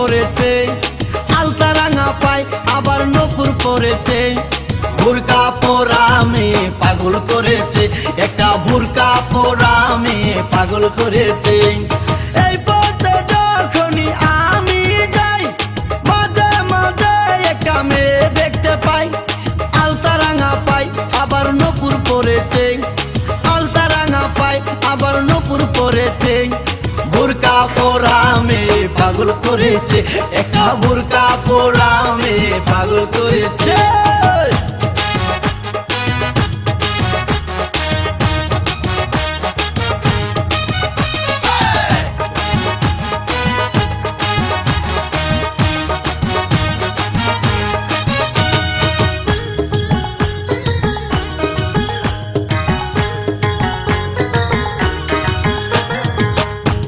পরেছে, আলতা রাঙা পায় আবার নপুর পরেছে। বুরকা পরা মেয়ে পাগল করেছে, একটা বুরকা পরা মেয়ে পাগল করেছে। এই পথে যখনই আমি যাই মাঝে মাঝে একটা মেয়ে দেখতে পাই, আলতা রাঙা পাই আবার নপুর পরেছে, আলতা রাঙা পাই আবার নপুর পরেছে। বুরকা পরা মেয়ে পাগল করেছে, একটা বুরকা পরা মেয়ে পাগল করেছে।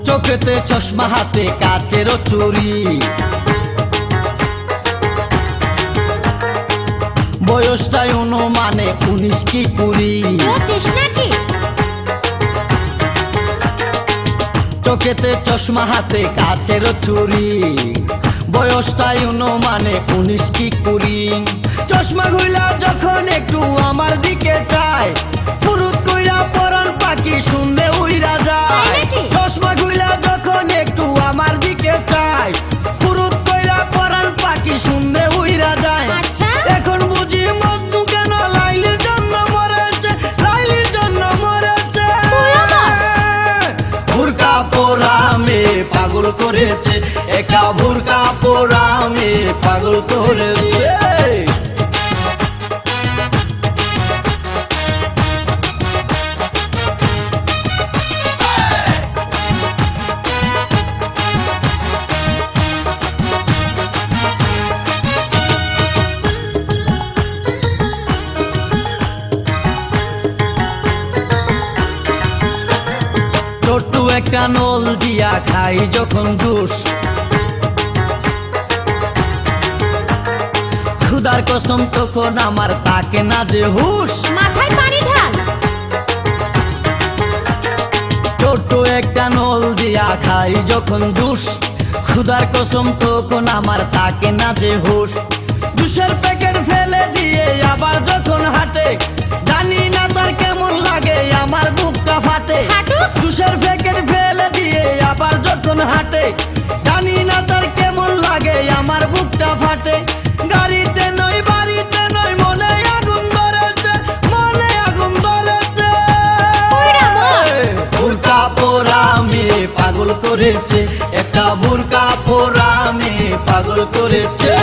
চোখেতে চশমা হাতে কাচেরও চুরি, বয়সটাই অনুমানে 19 কি 20। চোখেতে চশমা হাতে কাচেরও চুরি, বয়সটাই অনুমানে 19 কি 20। চশমা গুলা যখন একটু আমার দিকে চায়, ফুরুত কইরা পরান পাখি শুনলে উইরা যায়। চশমা গুলা যখন একটু আমার দিকে চায়, ফুরুত কইরা পরান পাখি শুনলে উইরা যায়। এখন বুঝি মজনু কেন লাইলির জন্য মরেছে, লাইলির জন্য মরেছে। বুরকা পরা মেয়ে পাগল করেছে, একা বুরকা পরা মেয়ে পাগল করেছে। ছোট্ট একটা নল দিয়া খাই যখন জুস, খুদার কসম তখন আমার তাকে না যে হুশ। মাথায় পানি ঢাল। ছোট্ট একটা নল দিয়া খাই যখন জুস, খুদার কসম তখন আমার তাকে না যে হুশ। জুসের প্যাকেট ফেলে দিয়ে আবার যখন হাঁটে, জানি না তার কেমন লাগে আমার বুকটা ফাটে। জুসের প্যাকেট ফেলে দিয়ে আবার যখন হাঁটে, জানি না তার কেমন লাগে আমার বুকটা ফাটে। গাড়িতে নয় বাড়িতে নয় মনে আগুন ধরেছে, মনে আগুন ধরেছে। বুরকা পরা মেয়ে পাগল করেছে, একটা বুরকা পরা মেয়ে পাগল করেছে।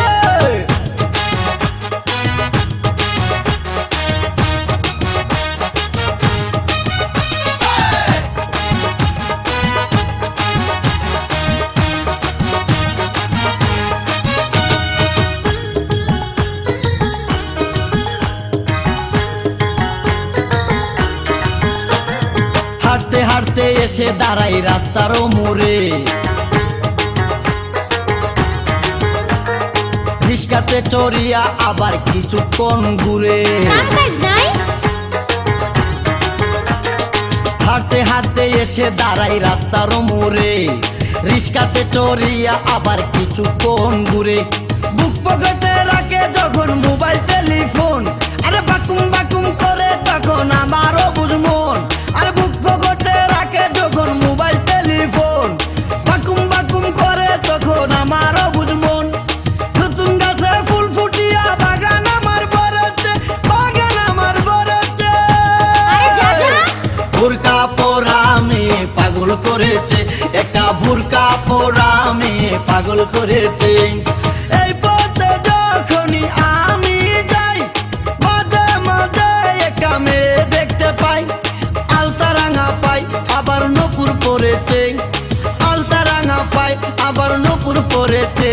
হাঁটতে হাঁটতে এসে দাঁড়াই রাস্তার মোড়ে, রিস্কাতে চড়িয়া আবার কিছুক্ষণ ঘুরে। হাঁটতে হাঁটতে এসে দাঁড়াই রাস্তার মোড়ে, রিস্কাতে চড়িয়া আবার কিছুক্ষণ ঘুরে। বুক পকেটে রাখে যখন মোবাইল টেলিফোন, আরে বাকুম বাকুম করে তখন আমারও বুঝমন। আরে বুক পকেটে রাখে যখন মোবাইল টেলিফোন, বাকুম বাকুম করে তখন আমারও বুঝমন। নতুন গাছে ফুল ফুটিয়া বাগান আমার ভরেছে, বাগান আমার ভরেছে। বুরকা পরা মেয়ে পাগল করেছে, একটা বুরকা পরা মেয়ে পাগল করেছে। এই পথে যখনই আমি যাই মাঝে মাঝে একটা মেয়ে দেখতে পাই, আলতা রাঙা পাই আবার নপুর পরেছে, আলতা রাঙা পাই আবার নপুর পরেছে।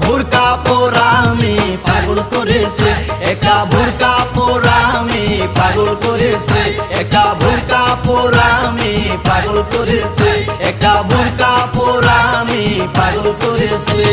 বুরকা পরা মেয়ে পাগল করেছে, একটা বুরকা পরা মেয়ে পাগল করেছে, একটা বুরকা পরা মেয়ে পাগল করেছে, একটা বুরকা পরা মেয়ে পাগল করেছে।